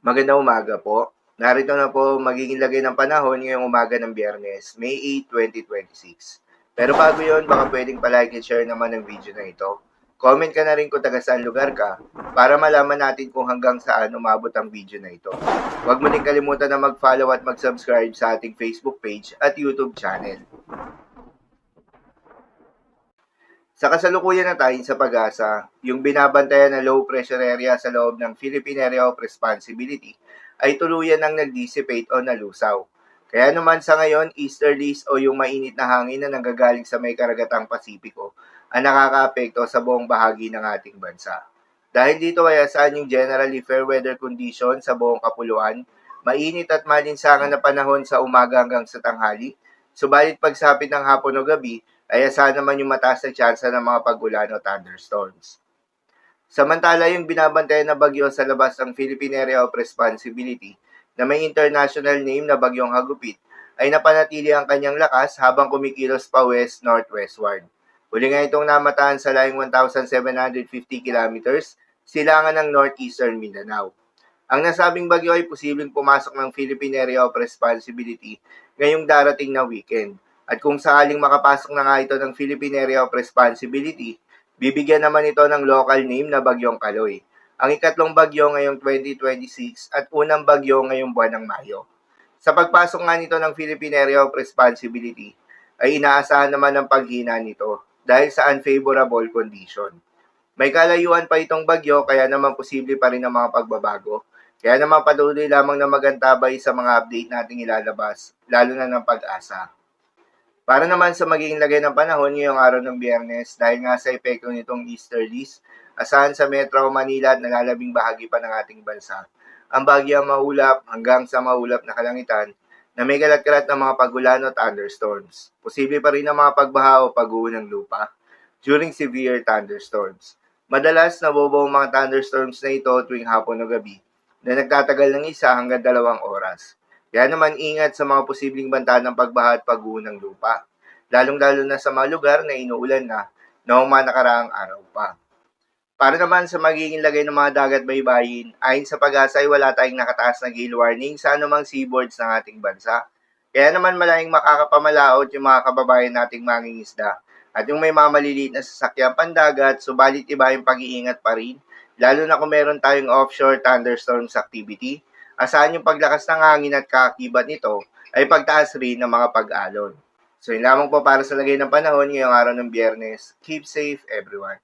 Magandang umaga po. Narito na po magiging lagay ng panahon ngayong umaga ng Biyernes, May 8, 2026. Pero bago yon, baka pwedeng palike and share naman ang video na ito. Comment ka na rin kung taga saan lugar ka para malaman natin kung hanggang saan umabot ang video na ito. Huwag mo din kalimutan na mag-follow at mag-subscribe sa ating Facebook page at YouTube channel. Sa kasalukuyan na tayo sa pag-asa, yung binabantayan na low pressure area sa loob ng Philippine Area of Responsibility ay tuluyan ng nag-dissipate o nalusaw. Kaya naman sa ngayon, easterlies o yung mainit na hangin na nanggagaling sa may karagatang Pasipiko ang nakakaapekto sa buong bahagi ng ating bansa. Dahil dito ay asahan yung generally fair weather condition sa buong kapuluan, mainit at malinsangan na panahon sa umaga hanggang sa tanghali, subalit pagsapit ng hapon o gabi, ay asahan naman yung mataas na tsansa ng mga pag-ulan o thunderstorms. Samantala, yung binabantayan na bagyo sa labas ng Philippine Area of Responsibility na may international name na Bagyong Hagupit ay napanatili ang kanyang lakas habang kumikilos pa west-northwestward. Huli nga itong namataan sa laing 1,750 kilometers silangan ng northeastern Mindanao. Ang nasabing bagyo ay posibleng pumasok ng Philippine Area of Responsibility ngayong darating na weekend. At kung sakaling makapasok na nga ito ng Philippine Area of Responsibility, bibigyan naman ito ng local name na Bagyong Kaloy. Ang ikatlong bagyo ngayong 2026 at unang bagyo ngayong buwan ng Mayo. Sa pagpasok nga nito ng Philippine Area of Responsibility, ay inaasahan naman ang paghina nito dahil sa unfavorable condition. May kalayuan pa itong bagyo kaya naman posible pa rin ang mga pagbabago. Kaya naman patuloy lamang na magantabay sa mga update nating ilalabas, lalo na ng Pag-asa. Para naman sa magiging lagay ng panahon ngayong araw ng Biyernes, dahil nga sa epekto nitong easterlies, asahan sa Metro Manila at nalalabing bahagi pa ng ating bansa, ang bagyang maulap hanggang sa maulap na kalangitan na may kalat-kalat ng mga pagulan o thunderstorms. Posible pa rin ang mga pagbaha o pag-uho ng lupa during severe thunderstorms. Madalas nabubuo ang mga thunderstorms na ito tuwing hapon o gabi na nagtatagal ng 1 hanggang 2 oras. Kaya naman ingat sa mga posibleng banta ng pagbaha at pag-uho ng lupa, lalong-lalo na sa mga lugar na inuulan na noong mga nakaraang araw pa. Para naman sa magiging lagay ng mga dagat baybayin, ayon sa Pag-asa ay wala tayong nakataas na gale warning sa anumang seaboards ng ating bansa. Kaya naman malayang makakapamalaot yung mga kababayan nating mangingisda at yung may mga maliliit na sasakyan pandagat, subalit iba yung pag-iingat pa rin, lalo na kung meron tayong offshore thunderstorms activity. Asahan yung paglakas ng hangin at kaakibat nito ay pagtaas rin ng mga pag-alon. So yun lamang po para sa lagay ng panahon ngayong araw ng Biyernes. Keep safe everyone.